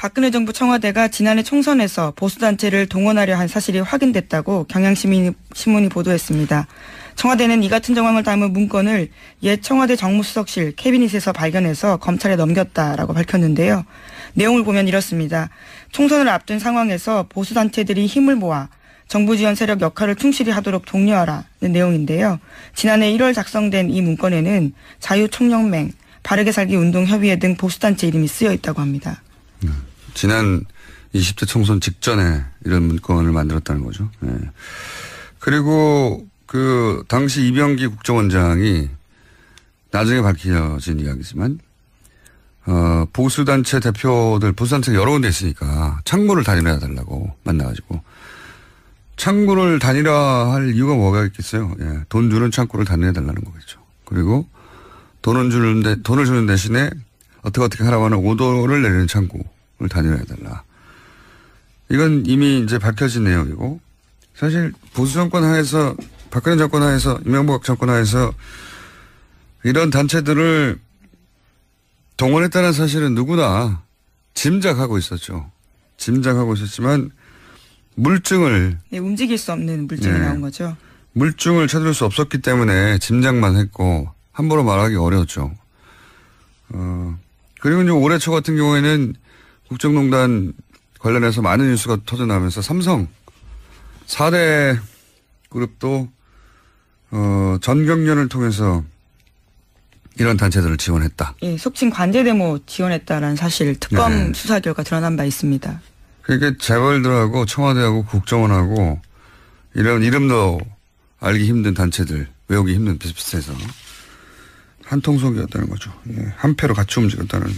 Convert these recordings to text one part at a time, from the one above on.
박근혜 정부 청와대가 지난해 총선에서 보수단체를 동원하려 한 사실이 확인됐다고 경향신문이 보도했습니다. 청와대는 이 같은 정황을 담은 문건을 옛 청와대 정무수석실 캐비닛에서 발견해서 검찰에 넘겼다라고 밝혔는데요. 내용을 보면 이렇습니다. 총선을 앞둔 상황에서 보수단체들이 힘을 모아 정부 지원 세력 역할을 충실히 하도록 독려하라는 내용인데요. 지난해 1월 작성된 이 문건에는 자유총연맹, 바르게 살기 운동협의회 등 보수단체 이름이 쓰여 있다고 합니다. 지난 20대 총선 직전에 이런 문건을 만들었다는 거죠. 네. 그리고 그 당시 이병기 국정원장이 나중에 밝혀진 이야기지만 보수단체 대표들, 보수단체가 여러 군데 있으니까 창구를 단일화해 달라고 만나가지고 창구를 단일화할 이유가 뭐가 있겠어요. 예, 돈 주는 창구를 단일화해 달라는 거겠죠. 그리고 돈을 주는 대신에 어떻게 하라고 하는 오더를 내리는 창구를 단일화해 달라. 이건 이미 이제 밝혀진 내용이고 사실 보수 정권 하에서 박근혜 정권 하에서 이명박 정권 하에서 이런 단체들을 동원했다는 사실은 누구나 짐작하고 있었죠. 짐작하고 있었지만 물증을. 네, 움직일 수 없는 물증이 나온 거죠. 물증을 찾을 수 없었기 때문에 짐작만 했고 함부로 말하기 어려웠죠. 그리고 이제 올해 초 같은 경우에는 국정농단 관련해서 많은 뉴스가 터져나오면서 삼성 4대 그룹도 전경련을 통해서 이런 단체들을 지원했다. 예, 속칭 관제데모 지원했다라는 사실 특검 수사 결과 드러난 바 있습니다. 그러니까 재벌들하고 청와대하고 국정원하고 이런 이름도 알기 힘든 단체들, 외우기 힘든 비슷비슷해서 한 통속이었다는 거죠. 예, 한 패로 같이 움직였다는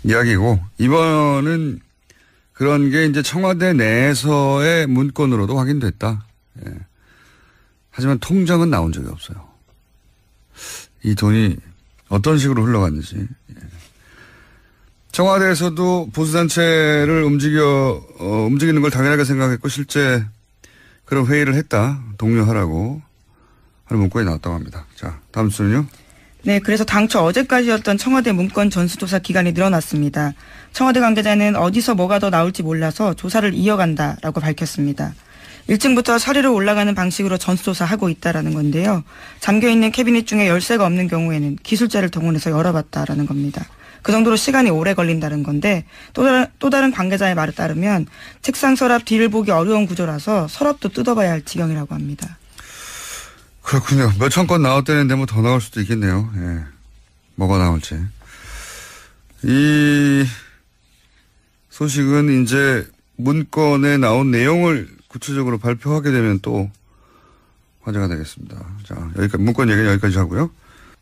이야기고 이번은 그런 게 이제 청와대 내에서의 문건으로도 확인됐다. 예. 하지만 통장은 나온 적이 없어요. 이 돈이 어떤 식으로 흘러갔는지. 예. 청와대에서도 보수단체를 움직이는 걸 당연하게 생각했고 실제 그런 회의를 했다. 독려하라고 하는 문건이 나왔다고 합니다. 자, 다음 순요. 네, 그래서 당초 어제까지였던 청와대 문건 전수조사 기간이 늘어났습니다. 청와대 관계자는 어디서 뭐가 더 나올지 몰라서 조사를 이어간다라고 밝혔습니다. 1층부터 사리로 올라가는 방식으로 전수조사하고 있다라는 건데요. 잠겨있는 캐비닛 중에 열쇠가 없는 경우에는 기술자를 동원해서 열어봤다라는 겁니다. 그 정도로 시간이 오래 걸린다는 건데 또 다른 관계자의 말에 따르면 책상 서랍 뒤를 보기 어려운 구조라서 서랍도 뜯어봐야 할 지경이라고 합니다. 그렇군요. 몇천 건 나왔다는데 뭐 더 나올 수도 있겠네요. 예. 뭐가 나올지. 이 소식은 이제 문건에 나온 내용을 구체적으로 발표하게 되면 또 화제가 되겠습니다. 자, 여기까지, 문건 얘기는 여기까지 하고요.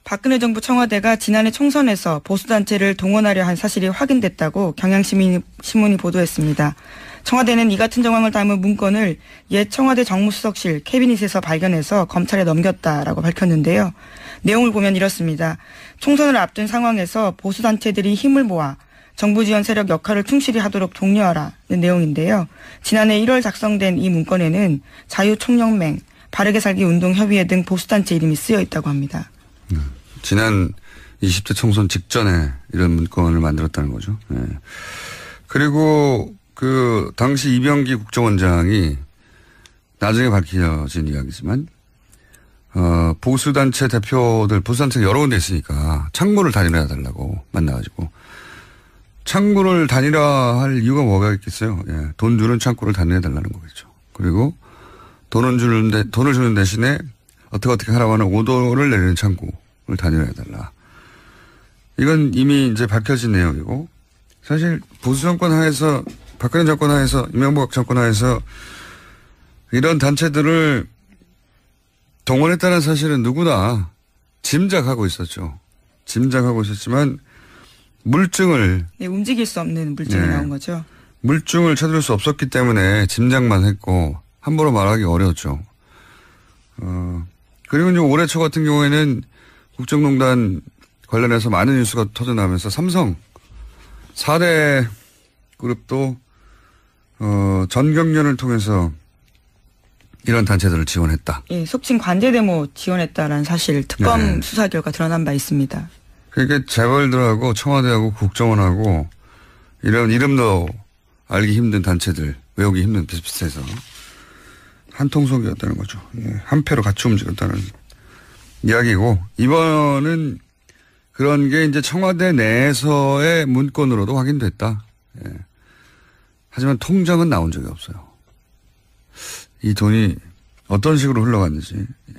박근혜 정부 청와대가 지난해 총선에서 보수단체를 동원하려 한 사실이 확인됐다고 경향신문이 보도했습니다. 청와대는 이 같은 정황을 담은 문건을 옛 청와대 정무수석실 캐비닛에서 발견해서 검찰에 넘겼다라고 밝혔는데요. 내용을 보면 이렇습니다. 총선을 앞둔 상황에서 보수단체들이 힘을 모아 정부 지원 세력 역할을 충실히 하도록 독려하라는 내용인데요. 지난해 1월 작성된 이 문건에는 자유총연맹, 바르게 살기 운동협의회 등 보수단체 이름이 쓰여 있다고 합니다. 지난 20대 총선 직전에 이런 문건을 만들었다는 거죠. 네. 그리고 그 당시 이병기 국정원장이 나중에 밝혀진 이야기지만 보수단체 대표들, 보수단체가 여러 군데 있으니까 창구를 단일화해 달라고 만나가지고 창구를 단일화할 이유가 뭐가 있겠어요. 예, 돈 주는 창구를 단일화해 달라는 거겠죠. 그리고 돈을 주는 대신에 어떻게 하라고 하는 오더를 내리는 창구를 단일화해 달라. 이건 이미 이제 밝혀진 내용이고 사실 보수 정권 하에서 박근혜 정권 하에서 이명박 정권 하에서 이런 단체들을 동원했다는 사실은 누구나 짐작하고 있었죠. 짐작하고 있었지만 물증을. 네, 움직일 수 없는 물증이 나온 거죠. 물증을 찾을 수 없었기 때문에 짐작만 했고 함부로 말하기 어려웠죠. 그리고 이제 올해 초 같은 경우에는 국정농단 관련해서 많은 뉴스가 터져나오면서 삼성 4대 그룹도 전경련을 통해서 이런 단체들을 지원했다. 예, 속칭 관제데모 지원했다라는 사실 특검 수사 결과 드러난 바 있습니다. 그러니까 재벌들하고 청와대하고 국정원하고 이런 이름도 알기 힘든 단체들, 외우기 힘든 비슷비슷해서 한 통속이었다는 거죠. 예, 한 패로 같이 움직였다는 이야기고, 이번은 그런 게 이제 청와대 내에서의 문건으로도 확인됐다. 예. 하지만 통장은 나온 적이 없어요. 이 돈이 어떤 식으로 흘러갔는지. 예.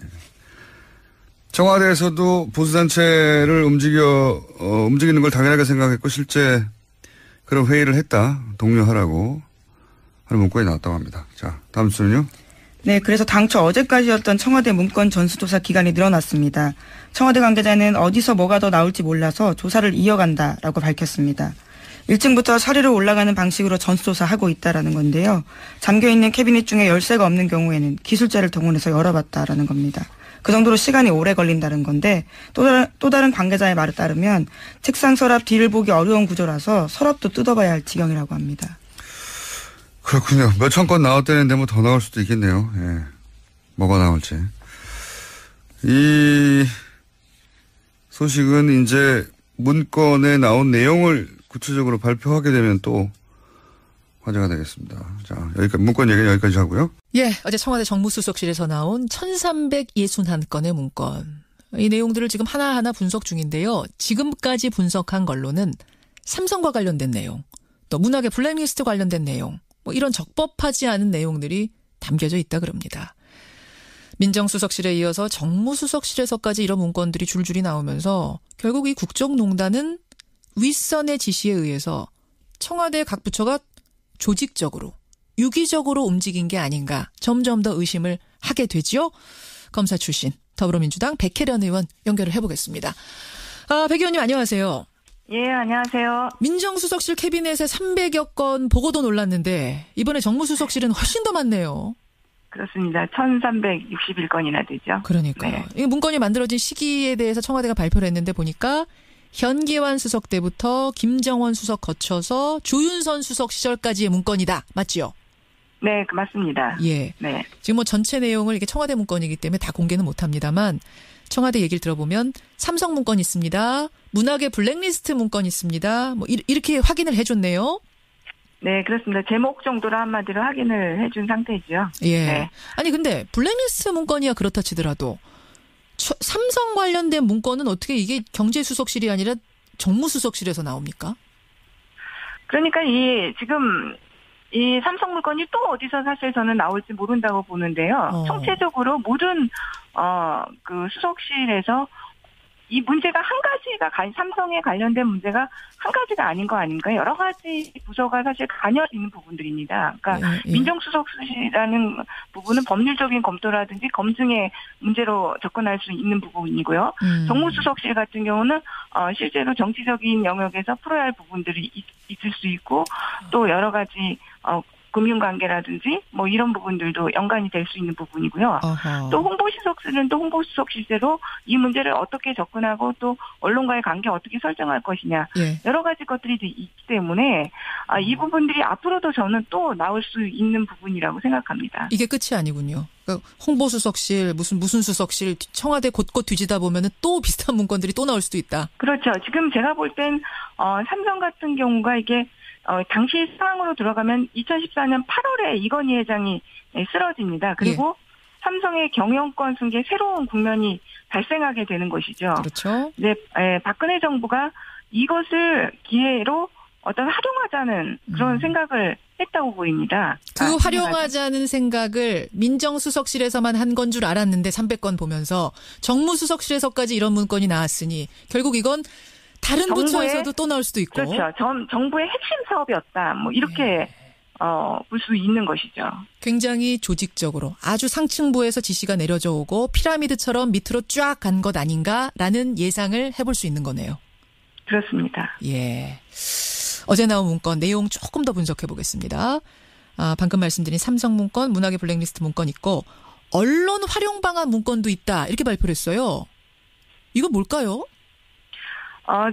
청와대에서도 보수단체를 움직이는 걸 당연하게 생각했고, 실제 그런 회의를 했다. 독려하라고 하는 문건이 나왔다고 합니다. 자, 다음 수는요. 네, 그래서 당초 어제까지였던 청와대 문건 전수조사 기간이 늘어났습니다. 청와대 관계자는 어디서 뭐가 더 나올지 몰라서 조사를 이어간다라고 밝혔습니다. 1층부터 사리로 올라가는 방식으로 전수조사하고 있다라는 건데요. 잠겨있는 캐비닛 중에 열쇠가 없는 경우에는 기술자를 동원해서 열어봤다라는 겁니다. 그 정도로 시간이 오래 걸린다는 건데 또 다른 관계자의 말에 따르면 책상 서랍 뒤를 보기 어려운 구조라서 서랍도 뜯어봐야 할 지경이라고 합니다. 그렇군요. 몇천 건 나왔다는데 뭐 더 나올 수도 있겠네요. 예. 뭐가 나올지. 이 소식은 이제 문건에 나온 내용을 구체적으로 발표하게 되면 또 화제가 되겠습니다. 자, 여기까지, 문건 얘기는 여기까지 하고요. 예, 어제 청와대 정무수석실에서 나온 1361건의 문건. 이 내용들을 지금 하나하나 분석 중인데요. 지금까지 분석한 걸로는 삼성과 관련된 내용, 또 문학의 블랙리스트 관련된 내용, 뭐 이런 적법하지 않은 내용들이 담겨져 있다 그럽니다. 민정수석실에 이어서 정무수석실에서까지 이런 문건들이 줄줄이 나오면서 결국 이 국정농단은 윗선의 지시에 의해서 청와대 각 부처가 조직적으로, 유기적으로 움직인 게 아닌가 점점 더 의심을 하게 되지요. 검사 출신 더불어민주당 백혜련 의원 연결을 해보겠습니다. 백 의원님 안녕하세요. 예, 안녕하세요. 민정수석실 캐비넷에 300여 건 보고도 놀랐는데 이번에 정무수석실은 훨씬 더 많네요. 그렇습니다. 1361건이나 되죠. 그러니까요. 네. 이 문건이 만들어진 시기에 대해서 청와대가 발표를 했는데 보니까 현기환 수석 때부터 김정원 수석 거쳐서 조윤선 수석 시절까지의 문건이다. 맞지요? 네, 맞습니다. 예. 네. 지금 뭐 전체 내용을 이게 청와대 문건이기 때문에 다 공개는 못합니다만 청와대 얘기를 들어보면 삼성 문건 있습니다. 문학의 블랙리스트 문건 있습니다. 뭐 이렇게 확인을 해줬네요. 네, 그렇습니다. 제목 정도로 한마디로 확인을 해준 상태죠. 예. 네. 아니 근데 블랙리스트 문건이야 그렇다 치더라도 삼성 관련된 문건은 어떻게 이게 경제수석실이 아니라 정무수석실에서 나옵니까? 그러니까 지금 이 삼성 물건이 또 어디서 사실 저는 나올지 모른다고 보는데요. 총체적으로 모든 그 수석실에서 이 문제가 한 가지가 삼성에 관련된 문제가 한 가지가 아닌 거 아닌가? 여러 가지 부서가 사실 관여 있는 부분들입니다. 그러니까 예. 민정수석실이라는 부분은 법률적인 검토라든지 검증의 문제로 접근할 수 있는 부분이고요. 정무수석실 같은 경우는 실제로 정치적인 영역에서 풀어야 할 부분들이 있을 수 있고 또 여러 가지 금융관계라든지 뭐 이런 부분들도 연관이 될 수 있는 부분이고요. 어허. 또 홍보수석실은 또 홍보수석실대로 이 문제를 어떻게 접근하고 또 언론과의 관계 어떻게 설정할 것이냐. 예. 여러 가지 것들이 있기 때문에 이 부분들이 앞으로도 저는 또 나올 수 있는 부분이라고 생각합니다. 이게 끝이 아니군요. 그러니까 홍보수석실 무슨 수석실 청와대 곳곳 뒤지다 보면은 또 비슷한 문건들이 또 나올 수도 있다. 그렇죠. 지금 제가 볼 땐 삼성 같은 경우가 이게 당시 상황으로 들어가면 2014년 8월에 이건희 회장이 쓰러집니다. 그리고 삼성의 경영권 승계 새로운 국면이 발생하게 되는 것이죠. 그렇죠. 네, 박근혜 정부가 이것을 기회로 어떤 활용하자는 그런 생각을 했다고 보입니다. 그 활용하자는 생각을 민정수석실에서만 한 건 줄 알았는데 300건 보면서 정무수석실에서까지 이런 문건이 나왔으니 결국 이건 다른 부처에서도 또 나올 수도 있고. 그렇죠. 정부의 핵심 사업이었다. 뭐 이렇게 볼 수 있는 것이죠. 굉장히 조직적으로 아주 상층부에서 지시가 내려져 오고 피라미드처럼 밑으로 쫙 간 것 아닌가라는 예상을 해볼 수 있는 거네요. 그렇습니다. 예. 어제 나온 문건 내용 조금 더 분석해 보겠습니다. 방금 말씀드린 삼성 문건, 문학의 블랙리스트 문건 있고 언론 활용 방안 문건도 있다. 이렇게 발표를 했어요. 이건 뭘까요?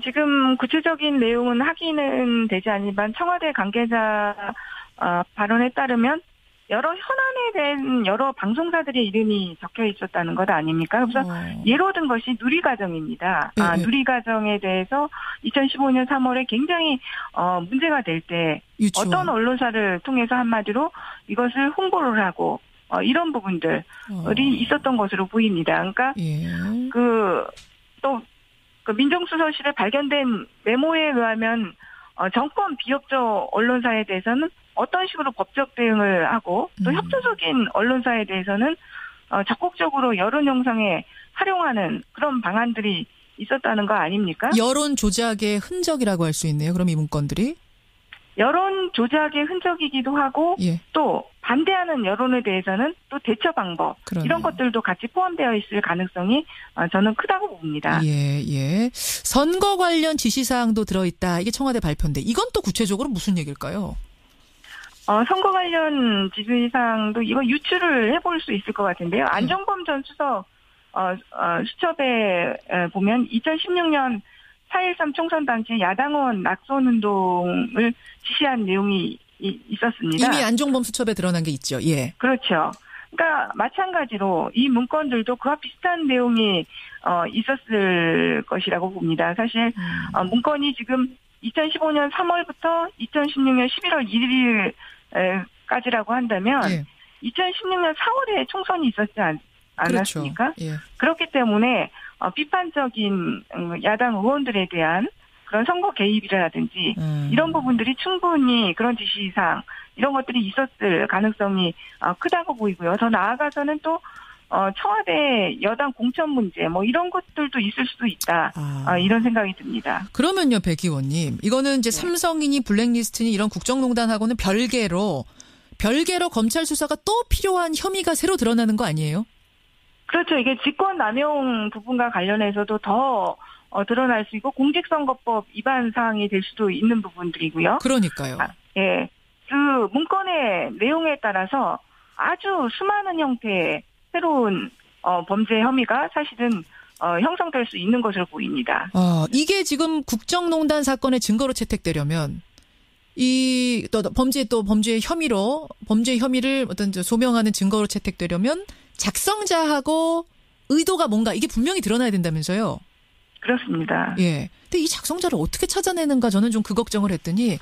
지금 구체적인 내용은 확인은 되지 않지만 청와대 관계자 발언에 따르면 여러 현안에 대한 여러 방송사들의 이름이 적혀 있었다는 것 아닙니까? 그래서 예로 든 것이 누리과정입니다. 예. 누리과정에 대해서 2015년 3월에 굉장히 문제가 될 때 어떤 언론사를 통해서 한마디로 이것을 홍보를 하고 이런 부분들이 있었던 것으로 보입니다. 그러니까 예. 그 민정수석실에 발견된 메모에 의하면 정권 비협조 언론사에 대해서는 어떤 식으로 법적 대응을 하고 또 협조적인 언론사에 대해서는 적극적으로 여론 형성에 활용하는 그런 방안들이 있었다는 거 아닙니까? 여론 조작의 흔적이라고 할 수 있네요. 그럼 이 문건들이? 여론 조작의 흔적이기도 하고 예. 또 반대하는 여론에 대해서는 또 대처 방법 그러네요. 이런 것들도 같이 포함되어 있을 가능성이 저는 크다고 봅니다. 예. 선거 관련 지시사항도 들어있다. 이게 청와대 발표인데 이건 또 구체적으로 무슨 얘기일까요? 선거 관련 지시사항도 이거 유추를 해볼 수 있을 것 같은데요. 안종범 전 수석 수첩에 보면 2016년 4.13 총선 당시 야당원 낙선운동을 지시한 내용이 있었습니다. 이미 안종범 수첩에 드러난 게 있죠. 예. 그렇죠. 그러니까 마찬가지로 이 문건들도 그와 비슷한 내용이 있었을 것이라고 봅니다. 사실 문건이 지금 2015년 3월부터 2016년 11월 1일까지라고 한다면 2016년 4월에 총선이 있었지 않았습니까? 그렇죠. 예. 그렇기 때문에 비판적인 야당 의원들에 대한 그런 선거 개입이라든지 이런 부분들이 충분히 그런 지시사항 이런 것들이 있었을 가능성이 크다고 보이고요. 더 나아가서는 또 청와대 여당 공천 문제 뭐 이런 것들도 있을 수도 있다. 이런 생각이 듭니다. 그러면요, 백 의원님. 이거는 이제 삼성이니 블랙리스트니 이런 국정농단하고는 별개로 검찰 수사가 또 필요한 혐의가 새로 드러나는 거 아니에요? 그렇죠. 이게 직권남용 부분과 관련해서도 더 드러날 수 있고 공직선거법 위반 사항이 될 수도 있는 부분들이고요. 그러니까요. 예. 그 문건의 내용에 따라서 아주 수많은 형태의 새로운 범죄 혐의가 사실은 형성될 수 있는 것으로 보입니다. 이게 지금 국정농단 사건의 증거로 채택되려면 이 또 범죄의 혐의를 어떤 소명하는 증거로 채택되려면 작성자하고 의도가 뭔가 이게 분명히 드러나야 된다면서요. 그렇습니다. 예. 근데 이 작성자를 어떻게 찾아내는가 저는 좀 그 걱정을 했더니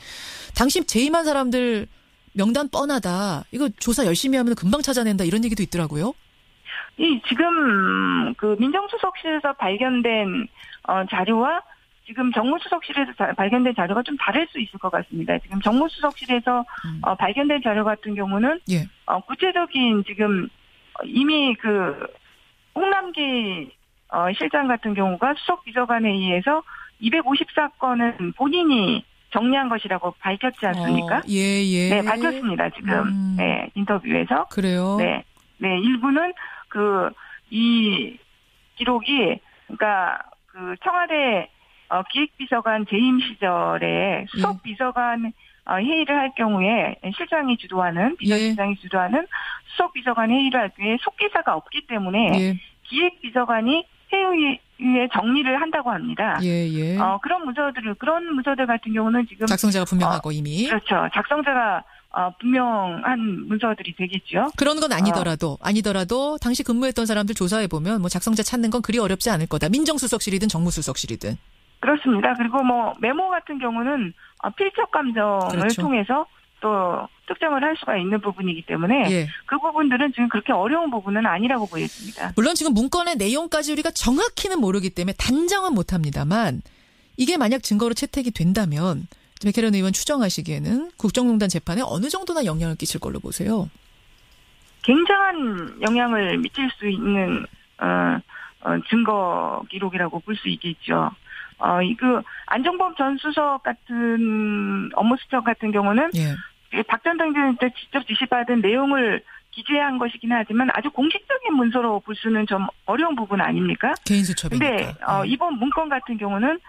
당시 재임한 사람들 명단 뻔하다. 이거 조사 열심히 하면 금방 찾아낸다 이런 얘기도 있더라고요. 지금 그 민정수석실에서 발견된 자료와 지금 정무수석실에서 발견된 자료가 좀 다를 수 있을 것 같습니다. 지금 정무수석실에서 발견된 자료 같은 경우는 구체적인 지금 이미 그 홍남기 실장 같은 경우가 수석비서관에 의해서 254건은 본인이 정리한 것이라고 밝혔지 않습니까? 예. 네, 밝혔습니다. 지금 네, 인터뷰에서. 그래요? 네, 일부는 이 기록이 그러니까 그 청와대 기획비서관 재임 시절에 수석비서관 회의를 할 경우에 실장이 주도하는 비서실장이 주도하는 수석비서관 회의를 할 경우에 속기사가 없기 때문에 기획비서관이 회의에 정리를 한다고 합니다. 그런 문서들 같은 경우는 지금 작성자가 분명하고 이미 그렇죠. 작성자가 분명한 문서들이 되겠죠. 그런 건 아니더라도 당시 근무했던 사람들 조사해 보면 뭐 작성자 찾는 건 그리 어렵지 않을 거다. 민정수석실이든 정무수석실이든. 그렇습니다. 그리고 뭐 메모 같은 경우는 필적 감정을 통해서 또 특정을 할 수가 있는 부분이기 때문에 그 부분들은 지금 그렇게 어려운 부분은 아니라고 보여집니다. 물론 지금 문건의 내용까지 우리가 정확히는 모르기 때문에 단정은 못합니다만 이게 만약 증거로 채택이 된다면 백혜련 의원 추정하시기에는 국정농단 재판에 어느 정도나 영향을 끼칠 걸로 보세요? 굉장한 영향을 미칠 수 있는 증거 기록이라고 볼 수 있겠죠. 안종범 전 수석 같은 업무 수첩 같은 경우는 박 전 당대표한테 직접 지시받은 내용을 기재한 것이긴 하지만 아주 공식적인 문서로 볼 수는 좀 어려운 부분 아닙니까? 개인 수첩이니까. 근데 이번 문건 같은 경우는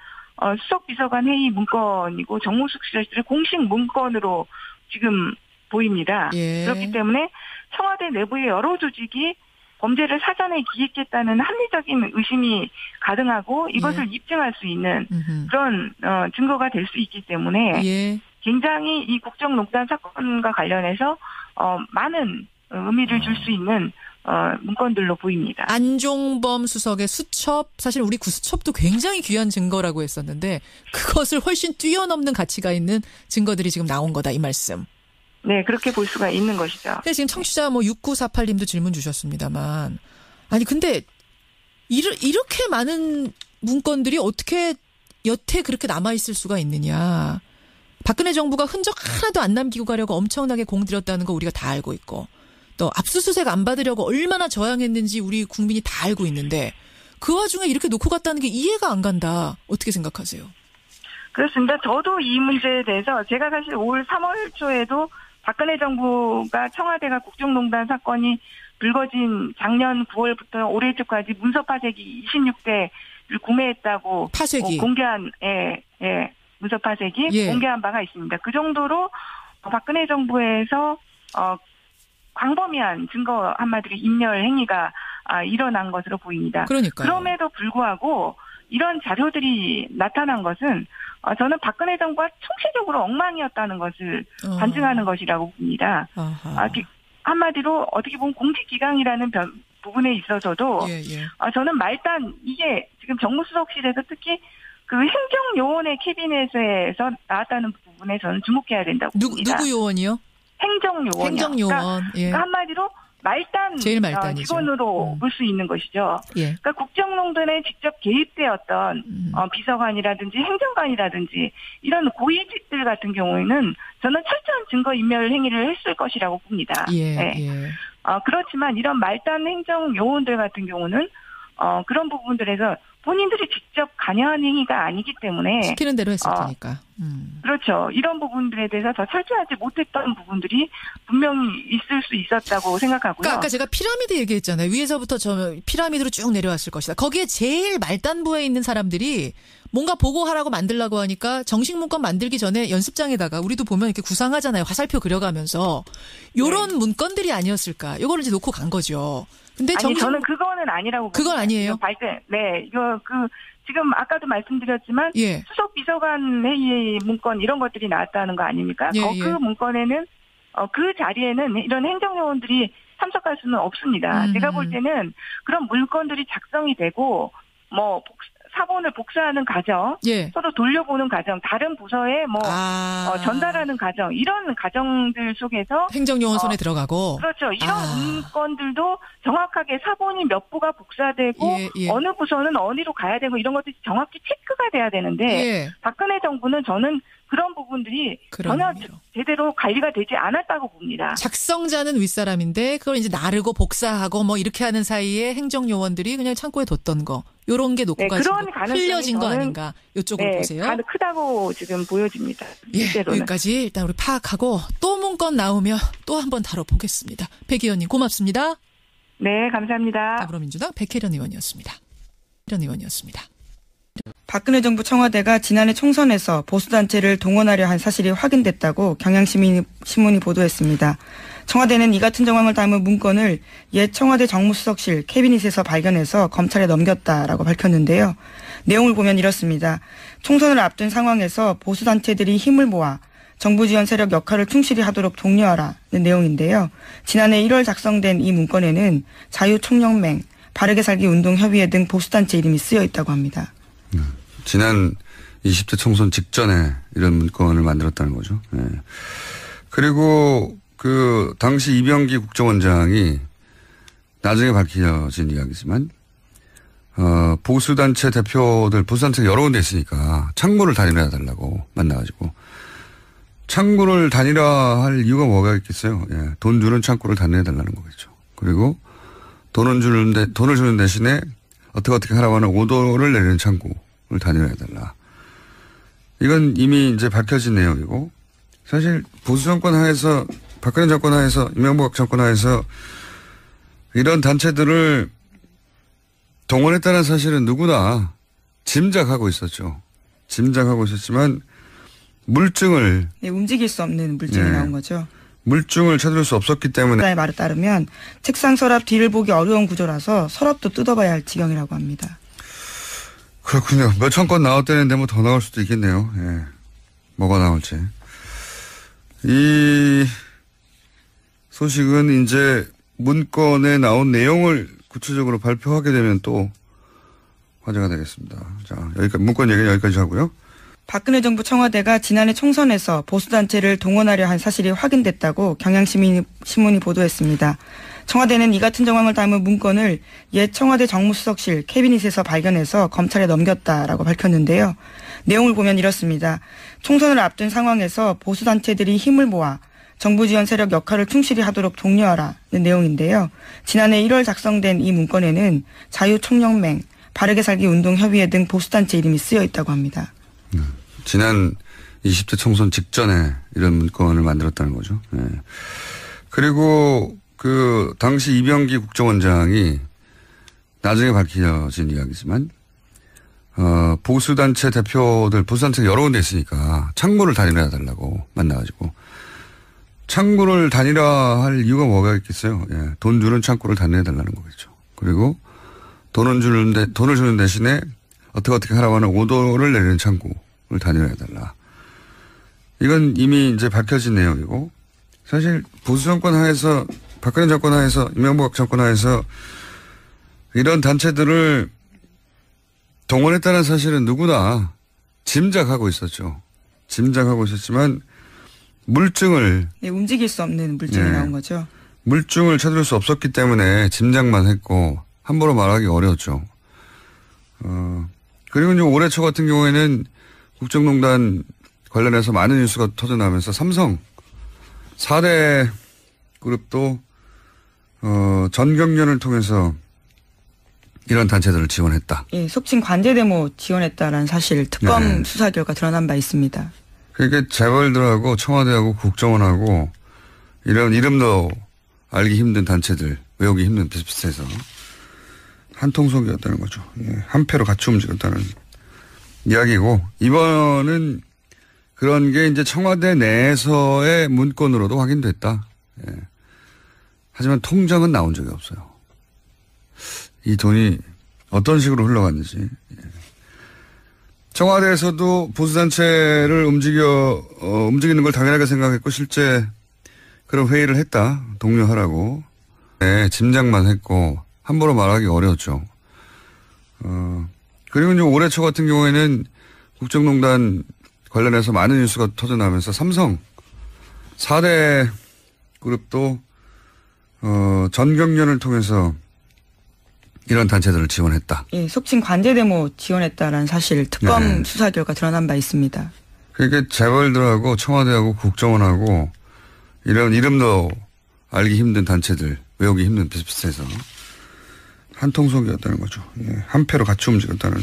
수석비서관 회의 문건이고 정무수석실의 공식 문건으로 지금 보입니다. 그렇기 때문에 청와대 내부의 여러 조직이 범죄를 사전에 기획했다는 합리적인 의심이 가능하고 이것을 입증할 수 있는 그런 증거가 될 수 있기 때문에 굉장히 이 국정농단 사건과 관련해서 많은 의미를 줄 수 있는 문건들로 보입니다. 안종범 수석의 수첩, 사실 우리 구수첩도 굉장히 귀한 증거라고 했었는데 그것을 훨씬 뛰어넘는 가치가 있는 증거들이 지금 나온 거다, 이 말씀. 네, 그렇게 볼 수가 있는 것이죠. 근데 지금 청취자 6948님도 질문 주셨습니다만, 아니 근데 이렇게 많은 문건들이 어떻게 여태 그렇게 남아있을 수가 있느냐. 박근혜 정부가 흔적 하나도 안 남기고 가려고 엄청나게 공들였다는 거 우리가 다 알고 있고, 또 압수수색 안 받으려고 얼마나 저항했는지 우리 국민이 다 알고 있는데 그 와중에 이렇게 놓고 갔다는 게 이해가 안 간다. 어떻게 생각하세요? 그렇습니다. 저도 이 문제에 대해서 제가 사실 올 3월 초에도 박근혜 정부가 청와대가 국정농단 사건이 불거진 작년 9월부터 올해 초까지 문서 파쇄기 26대를 구매했다고 파쇄기 공개한 문서 파쇄기 공개한 바가 있습니다. 그 정도로 박근혜 정부에서 광범위한 증거 한마디로 인멸 행위가 일어난 것으로 보입니다. 그러니까요. 그럼에도 불구하고 이런 자료들이 나타난 것은 저는 박근혜 정부가 총체적으로 엉망이었다는 것을 반증하는 것이라고 봅니다. 한마디로 어떻게 보면 공직기강이라는 부분에 있어서도 저는 말단 이게 지금 정무수석실에서 특히 그 행정요원의 캐비넷에서 나왔다는 부분에 저는 주목해야 된다고 봅니다. 누구 요원이요? 행정요원이요. 행정요원. 그러니까 한마디로 말단 제일 말단이죠. 직원으로 볼 수 있는 것이죠. 그러니까 국정농단에 직접 개입되었던 비서관이라든지 행정관이라든지 이런 고위직들 같은 경우에는 저는 철저한 증거인멸 행위를 했을 것이라고 봅니다. 그렇지만 이런 말단 행정요원들 같은 경우는 그런 부분들에서 본인들이 직접 관여한 행위가 아니기 때문에 시키는 대로 했을 테니까. 그렇죠. 이런 부분들에 대해서 더 철저하지 못했던 부분들이 분명히 있을 수 있었다고 생각하고요. 그러니까 아까 제가 피라미드 얘기했잖아요. 위에서부터 저 피라미드로 쭉 내려왔을 것이다. 거기에 제일 말단부에 있는 사람들이 뭔가 보고하라고 만들라고 하니까 정식 문건 만들기 전에 연습장에다가 우리도 보면 이렇게 구상하잖아요. 화살표 그려가면서 요런 문건들이 아니었을까. 요거를 이제 놓고 간 거죠. 근데 저는 그거는 아니라고. 그건 아니에요? 지금 아까도 말씀드렸지만 수석 비서관 회의 문건 이런 것들이 나왔다는 거 아닙니까? 그 문건에는 그 자리에는 이런 행정요원들이 참석할 수는 없습니다. 제가 볼 때는 그런 문건들이 작성이 되고 사본을 복사하는 과정, 서로 돌려보는 과정, 다른 부서에 전달하는 과정, 이런 과정들 속에서 행정요원 손에 들어가고. 그렇죠. 이런 문건들도 정확하게 사본이 몇 부가 복사되고 어느 부서는 어디로 가야 되고 이런 것들이 정확히 체크가 돼야 되는데 박근혜 정부는 저는 그런 부분들이 전혀 제대로 관리가 되지 않았다고 봅니다. 작성자는 윗사람인데 그걸 이제 나르고 복사하고 이렇게 하는 사이에 행정요원들이 그냥 창고에 뒀던 거. 요런 게 놓고 가지고 흘려진 거 아닌가. 이쪽으로 보세요. 크다고 지금 보여집니다. 여기까지 일단 우리 파악하고 또 문건 나오면 또 한번 다뤄보겠습니다. 백 의원님 고맙습니다. 네, 감사합니다. 더불어민주당 백혜련 의원이었습니다. 박근혜 정부 청와대가 지난해 총선에서 보수단체를 동원하려 한 사실이 확인됐다고 경향신문이 보도했습니다. 청와대는 이 같은 정황을 담은 문건을 옛 청와대 정무수석실 캐비닛에서 발견해서 검찰에 넘겼다라고 밝혔는데요. 내용을 보면 이렇습니다. 총선을 앞둔 상황에서 보수단체들이 힘을 모아 정부 지원 세력 역할을 충실히 하도록 독려하라는 내용인데요. 지난해 1월 작성된 이 문건에는 자유총연맹, 바르게 살기 운동협의회 등 보수단체 이름이 쓰여 있다고 합니다. 지난 20대 총선 직전에 이런 문건을 만들었다는 거죠. 그리고 당시 이병기 국정원장이 나중에 밝혀진 이야기지만, 보수단체 대표들, 보수단체 여러 군데 있으니까 창구를 단일화해달라고 만나가지고, 창구를 단일화할 이유가 뭐가 있겠어요? 돈 주는 창구를 단일화해달라는 거겠죠. 그리고 돈을 주는 대신에 어떻게 하라고 하는 오더를 내리는 창구를 단일화해달라. 이건 이미 이제 밝혀진 내용이고, 사실 보수 정권 하에서 박근혜 정권 하에서 이명박 정권 하에서 이런 단체들을 동원했다는 사실은 누구나 짐작하고 있었죠. 짐작하고 있었지만 물증을 움직일 수 없는 물증이 나온 거죠. 물증을 찾을 수 없었기 때문에 말에 따르면 책상 서랍 뒤를 보기 어려운 구조라서 서랍도 뜯어봐야 할 지경이라고 합니다. 그렇군요. 몇천 건 나왔다는데 더 나올 수도 있겠네요. 뭐가 나올지. 소식은 이제 문건에 나온 내용을 구체적으로 발표하게 되면 또 화제가 되겠습니다. 자, 여기까지, 문건 얘기는 여기까지 하고요. 박근혜 정부 청와대가 지난해 총선에서 보수단체를 동원하려 한 사실이 확인됐다고 경향신문이 보도했습니다. 청와대는 이 같은 정황을 담은 문건을 옛 청와대 정무수석실 캐비닛에서 발견해서 검찰에 넘겼다라고 밝혔는데요. 내용을 보면 이렇습니다. 총선을 앞둔 상황에서 보수단체들이 힘을 모아 정부 지원 세력 역할을 충실히 하도록 독려하라는 내용인데요. 지난해 1월 작성된 이 문건에는 자유총연맹, 바르게 살기 운동협의회 등 보수단체 이름이 쓰여 있다고 합니다. 지난 20대 총선 직전에 이런 문건을 만들었다는 거죠. 네. 그리고 그 당시 이병기 국정원장이 나중에 밝혀진 이야기지만 보수단체 대표들, 보수단체가 여러 군데 있으니까 창구를 단일화해달라고 만나가지고 창구를 단일화할 이유가 뭐가 있겠어요. 예. 돈 주는 창구를 단일화해달라는 거겠죠. 그리고 돈을 주는 대신에 어떻게 하라고 하는 오도를 내리는 창구를 단일화해달라. 이건 이미 이제 밝혀진 내용이고 사실 보수 정권 하에서 박근혜 정권 하에서 이명박 정권 하에서 이런 단체들을 동원했다는 사실은 누구나 짐작하고 있었죠. 짐작하고 있었지만 물증을 움직일 수 없는 물증이 나온 거죠. 물증을 찾을 수 없었기 때문에 짐작만 했고 함부로 말하기 어려웠죠. 그리고 이제 올해 초 같은 경우에는 국정농단 관련해서 많은 뉴스가 터져나오면서 삼성 4대 그룹도 전경련을 통해서 이런 단체들을 지원했다. 예, 속칭 관제데모 지원했다라는 사실 특검 수사 결과 드러난 바 있습니다. 그러니까 재벌들하고 청와대하고 국정원하고 이런 이름도 알기 힘든 단체들, 외우기 힘든 비슷비슷해서 한 통속이었다는 거죠. 예, 한 패로 같이 움직였다는 이야기고 이번은 그런 게 이제 청와대 내에서의 문건으로도 확인됐다. 예. 하지만 통장은 나온 적이 없어요. 이 돈이 어떤 식으로 흘러갔는지. 예. 청와대에서도 보수단체를 움직이는 걸 당연하게 생각했고 실제 그런 회의를 했다. 독려하라고. 네, 짐작만 했고 함부로 말하기 어려웠죠. 그리고 이제 올해 초 같은 경우에는 국정농단 관련해서 많은 뉴스가 터져나오면서 삼성 4대 그룹도 전경련을 통해서 이런 단체들을 지원했다. 예, 속칭 관제데모 지원했다라는 사실 특검 수사 결과 드러난 바 있습니다. 그러니까 재벌들하고 청와대하고 국정원하고 이런 이름도 알기 힘든 단체들, 외우기 힘든 비슷비슷해서 한 통속이었다는 거죠. 예, 한 패로 같이 움직였다는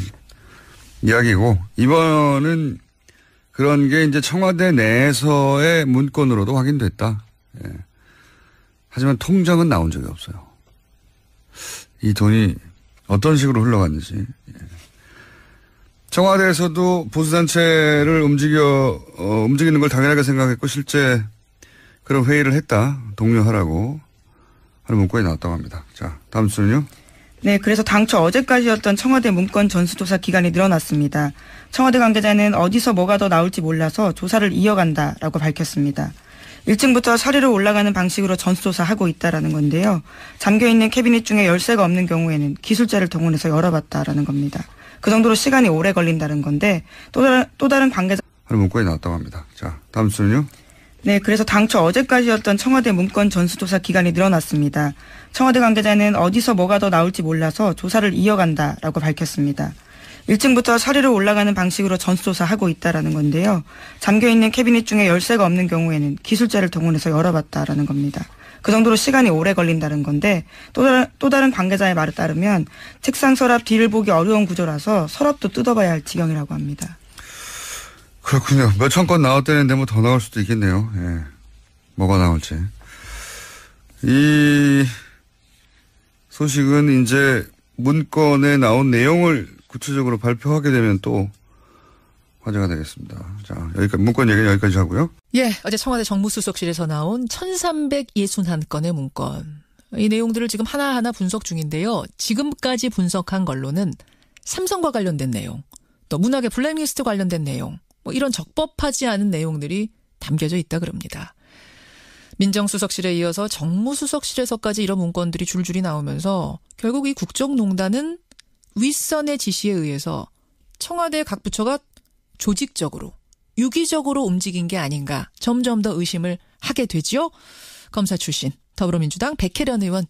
이야기고 이번은 그런 게 이제 청와대 내에서의 문건으로도 확인됐다. 예. 하지만 통장은 나온 적이 없어요. 이 돈이 어떤 식으로 흘러갔는지. 예. 청와대에서도 보수단체를 움직이는 걸 당연하게 생각했고 실제 그런 회의를 했다. 독려하라고 하는 문건이 나왔다고 합니다. 자, 다음 순요. 네, 그래서 당초 어제까지였던 청와대 문건 전수조사 기간이 늘어났습니다. 청와대 관계자는 어디서 뭐가 더 나올지 몰라서 조사를 이어간다라고 밝혔습니다. 1층부터 서리로 올라가는 방식으로 전수조사하고 있다라는 건데요. 잠겨있는 캐비닛 중에 열쇠가 없는 경우에는 기술자를 동원해서 열어봤다라는 겁니다. 그 정도로 시간이 오래 걸린다는 건데 또 다른 관계자 하는 문건이 나왔다고 합니다. 자, 다음 순요. 네, 그래서 당초 어제까지였던 청와대 문건 전수조사 기간이 늘어났습니다. 청와대 관계자는 어디서 뭐가 더 나올지 몰라서 조사를 이어간다라고 밝혔습니다. 1층부터 서리로 올라가는 방식으로 전수조사하고 있다라는 건데요. 잠겨있는 캐비닛 중에 열쇠가 없는 경우에는 기술자를 동원해서 열어봤다라는 겁니다. 그 정도로 시간이 오래 걸린다는 건데 또 다른 관계자의 말에 따르면 책상 서랍 뒤를 보기 어려운 구조라서 서랍도 뜯어봐야 할 지경이라고 합니다. 그렇군요. 몇천 건 나왔다는데 뭐 더 나올 수도 있겠네요. 예. 뭐가 나올지. 이 소식은 이제 문건에 나온 내용을 구체적으로 발표하게 되면 또 화제가 되겠습니다. 자, 여기까지, 문건 얘기는 여기까지 하고요. 예, 어제 청와대 정무수석실에서 나온 1361건의 문건. 이 내용들을 지금 하나하나 분석 중인데요. 지금까지 분석한 걸로는 삼성과 관련된 내용, 또 문학의 블랙리스트 관련된 내용, 뭐 이런 적법하지 않은 내용들이 담겨져 있다 그럽니다. 민정수석실에 이어서 정무수석실에서까지 이런 문건들이 줄줄이 나오면서 결국 이 국정농단은 윗선의 지시에 의해서 청와대 각 부처가 조직적으로 유기적으로 움직인 게 아닌가 점점 더 의심을 하게 되죠. 검사 출신 더불어민주당 백혜련 의원